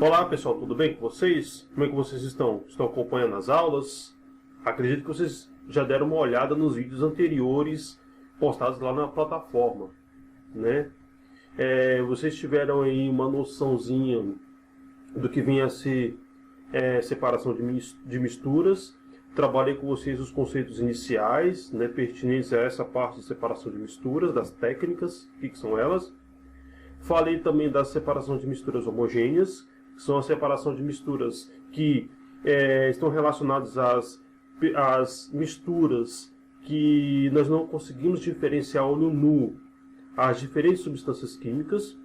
Olá pessoal, tudo bem com vocês? Como é que vocês estão? Estão acompanhando as aulas? Acredito que vocês já deram uma olhada nos vídeos anteriores postados lá na plataforma, né? Vocês tiveram aí uma noçãozinha do que vem a ser separação de misturas. Trabalhei com vocês os conceitos iniciais, né, pertinentes a essa parte de separação de misturas, das técnicas, o que são elas. Falei também da separação de misturas homogêneas, que são a separação de misturas que estão relacionadas às misturas que nós não conseguimos diferenciar olho nu as diferentes substâncias químicas.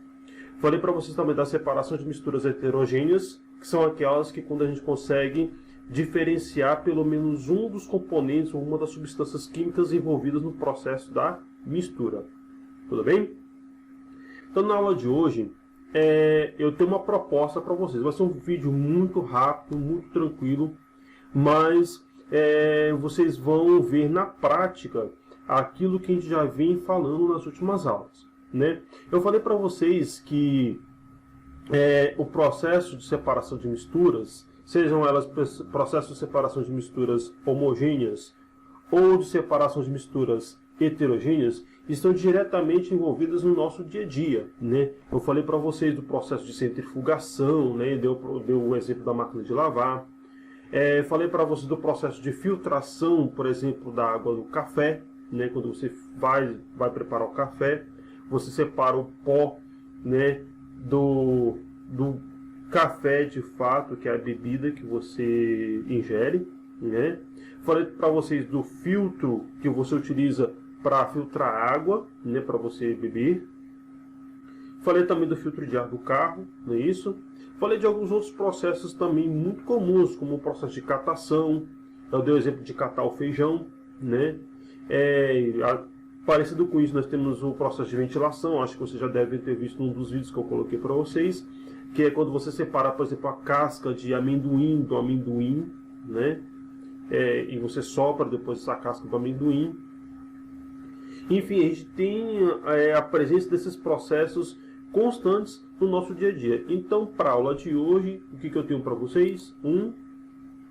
Falei para vocês também da separação de misturas heterogêneas, que são aquelas que quando a gente consegue diferenciar pelo menos um dos componentes ou uma das substâncias químicas envolvidas no processo da mistura. Tudo bem? Então, na aula de hoje, eu tenho uma proposta para vocês. Vai ser um vídeo muito rápido, muito tranquilo, mas vocês vão ver na prática aquilo que a gente já vem falando nas últimas aulas, né? Eu falei para vocês que o processo de separação de misturas, sejam elas processos de separação de misturas homogêneas ou de separação de misturas heterogêneas, estão diretamente envolvidas no nosso dia a dia, né? Eu falei para vocês do processo de centrifugação, né? Deu o exemplo da máquina de lavar. Falei para vocês do processo de filtração, por exemplo, da água do café, né? Quando você vai preparar o café, você separa o pó, né, do café de fato, que é a bebida que você ingere, né? Falei para vocês do filtro que você utiliza para filtrar água, né, para você beber. Falei também do filtro de ar do carro, não é isso? Falei de alguns outros processos também muito comuns, como o processo de catação. Eu dei o exemplo de catar o feijão, né? Parecido com isso, nós temos o processo de ventilação. Acho que vocês já devem ter visto num dos vídeos que eu coloquei para vocês, que é quando você separa, por exemplo, a casca de amendoim do amendoim, né? E você sopra depois essa casca do amendoim. Enfim, a gente tem a presença desses processos constantes no nosso dia a dia. Então, para a aula de hoje, o que eu tenho para vocês? Um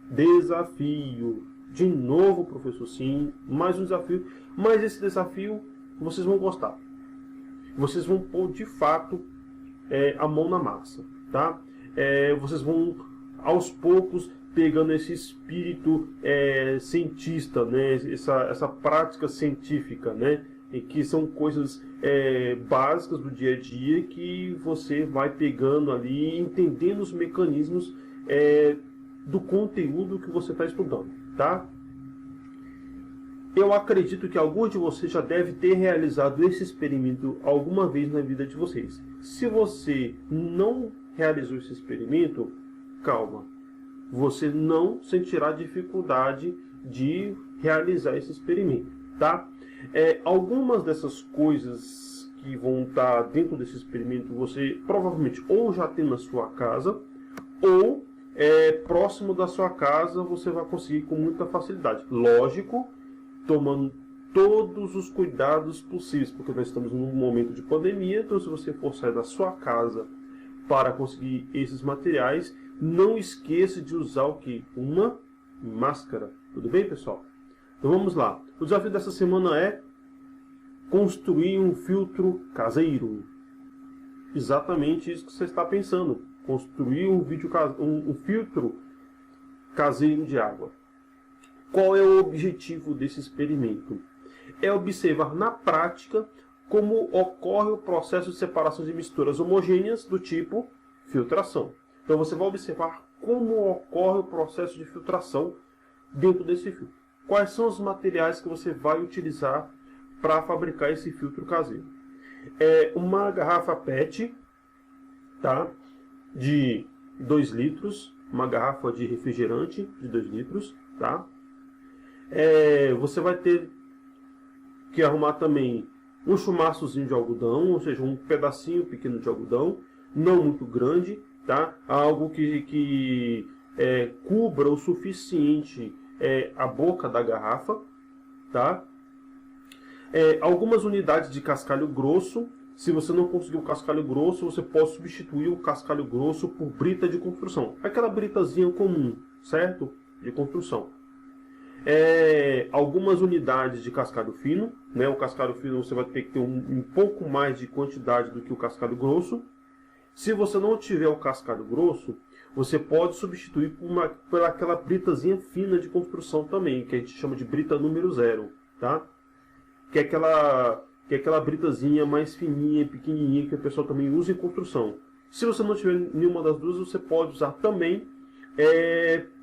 desafio. De novo, professor, sim, mais um desafio. Mas esse desafio vocês vão gostar. Vocês vão pôr, de fato, a mão na massa, tá? Vocês vão, aos poucos, pegando esse espírito cientista, né? Essa prática científica, né? E que são coisas básicas do dia a dia que você vai pegando ali, entendendo os mecanismos do conteúdo que você está estudando, tá? Eu acredito que alguns de vocês já devem ter realizado esse experimento alguma vez na vida de vocês. Se você não realizou esse experimento, calma. Você não sentirá dificuldade de realizar esse experimento, tá? Algumas dessas coisas que vão estar dentro desse experimento, você provavelmente ou já tem na sua casa, ou próximo da sua casa você vai conseguir com muita facilidade. Lógico, tomando todos os cuidados possíveis, porque nós estamos num momento de pandemia, então se você for sair da sua casa para conseguir esses materiais, não esqueça de usar o que? Uma máscara. Tudo bem, pessoal? Então vamos lá. O desafio dessa semana é construir um filtro caseiro. Exatamente isso que você está pensando. Construir um filtro caseiro de água. Qual é o objetivo desse experimento? É observar na prática como ocorre o processo de separação de misturas homogêneas do tipo filtração. Então você vai observar como ocorre o processo de filtração dentro desse filtro. Quais são os materiais que você vai utilizar para fabricar esse filtro caseiro? Uma garrafa PET, tá? De 2 litros, uma garrafa de refrigerante de 2 litros, tá? Você vai ter que arrumar também um chumaçozinho de algodão, ou seja, um pedacinho pequeno de algodão, não muito grande, tá? Algo que cubra o suficiente a boca da garrafa, tá? Algumas unidades de cascalho grosso, Se você não conseguir o cascalho grosso, você pode substituir o cascalho grosso por brita de construção. Aquela britazinha comum, certo? De construção. Algumas unidades de cascalho fino, né? O cascalho fino você vai ter que ter um pouco mais de quantidade do que o cascalho grosso. Se você não tiver o cascalho grosso, você pode substituir por aquela britazinha fina de construção também, que a gente chama de brita número 0, tá? Que é aquela britazinha mais fininha, pequenininha, que o pessoal também usa em construção. Se você não tiver nenhuma das duas, você pode usar também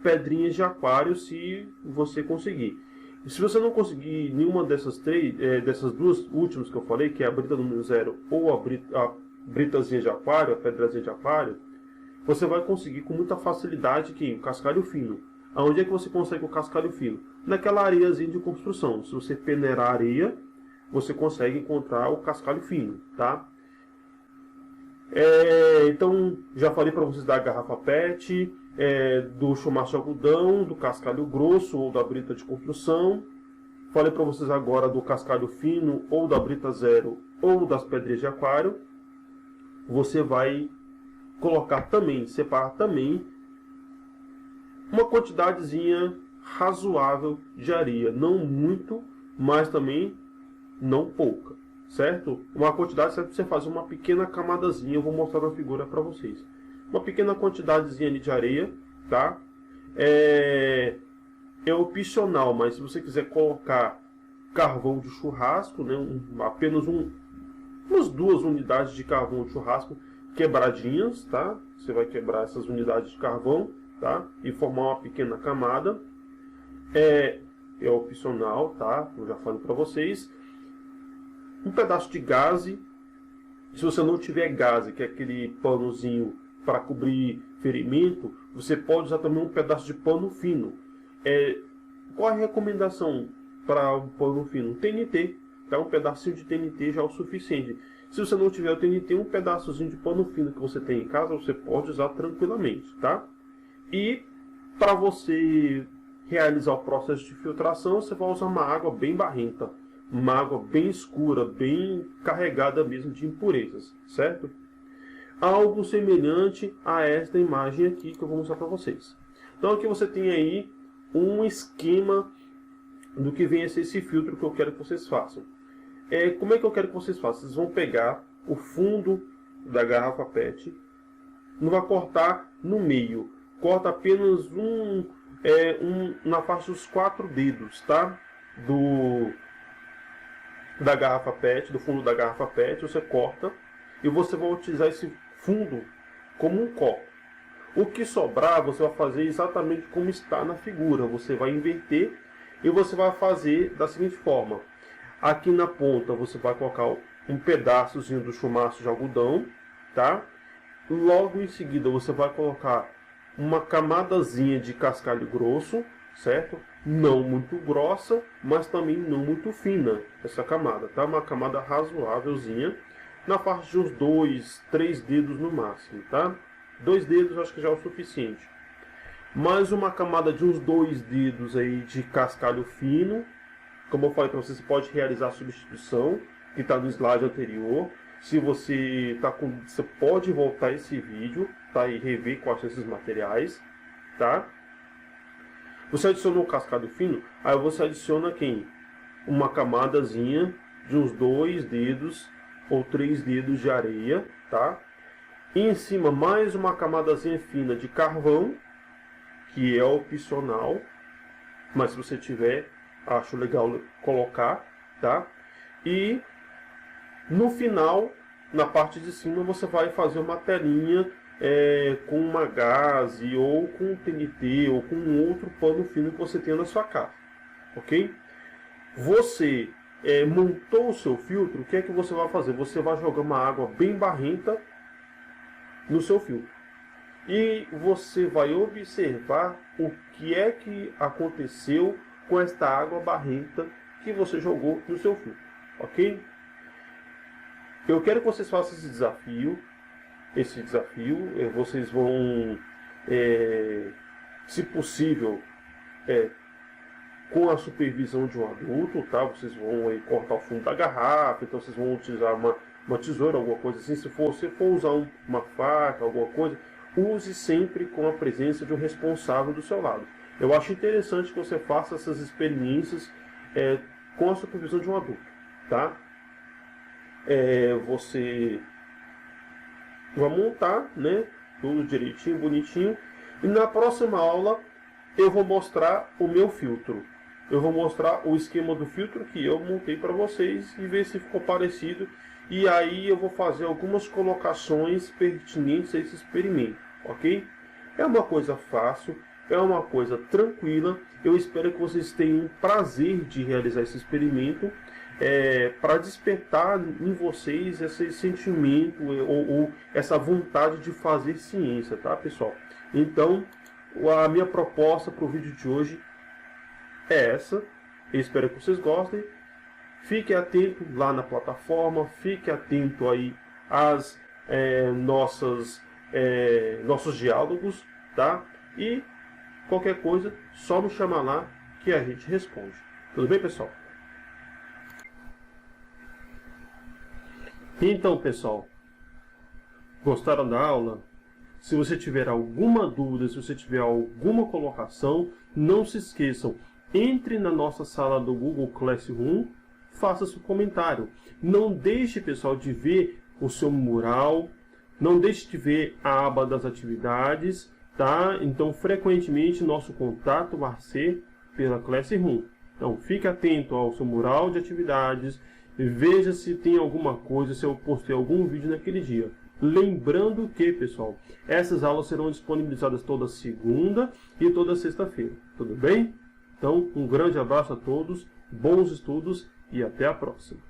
pedrinhas de aquário, se você conseguir. Se você não conseguir nenhuma dessas dessas duas últimas que eu falei, que é a brita número 0 ou a britazinha de aquário, a pedrazinha de aquário, você vai conseguir com muita facilidade o cascalho fino. Aonde é que você consegue o cascalho fino? Naquela areiazinha de construção. Se você peneirar a areia, você consegue encontrar o cascalho fino, tá? Então, já falei para vocês da garrafa PET, do chumaço de algodão, do cascalho grosso ou da brita de construção. Falei para vocês agora do cascalho fino ou da brita 0 ou das pedrinhas de aquário. Você vai colocar também, separar também uma quantidadezinha razoável de areia. Não muito, mas também não pouca, certo? Uma quantidade certa para você fazer uma pequena camadazinha. Eu vou mostrar na figura para vocês. Uma pequena quantidadezinha de areia, tá? É opcional, mas se você quiser colocar carvão de churrasco, né, apenas umas 2 unidades de carvão de churrasco quebradinhas, tá? Você vai quebrar essas unidades de carvão, tá? E formar uma pequena camada. É opcional, tá? Eu já falei para vocês. Um pedaço de gaze. Se você não tiver gaze, que é aquele panozinho para cobrir ferimento, você pode usar também um pedaço de pano fino. Qual a recomendação para um pano fino? TNT. Tá? Um pedacinho de TNT já é o suficiente. Se você não tiver o TNT, um pedaçozinho de pano fino que você tem em casa, você pode usar tranquilamente, tá? E para você realizar o processo de filtração, você vai usar uma água bem barrenta, uma água bem escura, bem carregada mesmo de impurezas, certo? Algo semelhante a esta imagem aqui que eu vou mostrar para vocês. Então aqui você tem aí um esquema do que vem a ser esse filtro que eu quero que vocês façam. Como é que eu quero que vocês façam? Vocês vão pegar o fundo da garrafa PET, não vai cortar no meio, corta apenas na faixa dos 4 dedos, tá? Da garrafa PET, do fundo da garrafa PET, você corta e você vai utilizar esse fundo como um copo. O que sobrar, você vai fazer exatamente como está na figura. Você vai inverter e você vai fazer da seguinte forma. Aqui na ponta você vai colocar um pedaçozinho do chumaço de algodão, tá? Logo em seguida você vai colocar uma camadazinha de cascalho grosso, certo? Não muito grossa, mas também não muito fina essa camada, tá? Uma camada razoávelzinha, na faixa de uns 2, 3 dedos no máximo, tá? 2 dedos acho que já é o suficiente. Mais uma camada de uns 2 dedos aí de cascalho fino. Como eu falei para você, você pode realizar a substituição que está no slide anterior. Se você você pode voltar esse vídeo, tá? E rever quais são esses materiais, tá? Você adicionou o cascalho fino, aí você adiciona uma camadazinha de uns 2 dedos ou 3 dedos de areia, tá? E em cima mais uma camadazinha fina de carvão, que é opcional, mas se você tiver, acho legal colocar, tá? E no final, na parte de cima, você vai fazer uma telinha com uma gaze, ou com TNT, ou com um outro pano fino que você tenha na sua casa, ok? Você montou o seu filtro, o que é que você vai fazer? Você vai jogar uma água bem barrenta no seu filtro. E você vai observar o que é que aconteceu com esta água barrenta que você jogou no seu filtro, ok? Eu quero que vocês façam esse desafio. Vocês vão, se possível, com a supervisão de um adulto, tá? Vocês vão cortar o fundo da garrafa, então vocês vão utilizar uma tesoura, alguma coisa assim. Se você for usar uma faca, alguma coisa, use sempre com a presença de um responsável do seu lado. Eu acho interessante que você faça essas experiências com a supervisão de um adulto, tá? Você vai montar, né, tudo direitinho, bonitinho, e na próxima aula eu vou mostrar o meu filtro. Eu vou mostrar o esquema do filtro que eu montei para vocês e ver se ficou parecido. E aí eu vou fazer algumas colocações pertinentes a esse experimento, ok? É uma coisa fácil, é uma coisa tranquila. Eu espero que vocês tenham prazer de realizar esse experimento, para despertar em vocês esse sentimento ou essa vontade de fazer ciência, tá, pessoal? Então, a minha proposta para o vídeo de hoje é essa. Eu espero que vocês gostem. Fique atento lá na plataforma, fique atento aí às nossos diálogos, tá? E qualquer coisa, só me chamar lá que a gente responde. Tudo bem, pessoal? Então, pessoal, gostaram da aula? Se você tiver alguma dúvida, se você tiver alguma colocação, não se esqueçam, entre na nossa sala do Google Classroom, faça seu comentário. Não deixe, pessoal, de ver o seu mural, não deixe de ver a aba das atividades, tá? Então, frequentemente, nosso contato vai ser pela Classroom. Então, fique atento ao seu mural de atividades, veja se tem alguma coisa, se eu postei algum vídeo naquele dia. Lembrando que, pessoal, essas aulas serão disponibilizadas toda segunda e toda sexta-feira. Tudo bem? Então, um grande abraço a todos, bons estudos e até a próxima.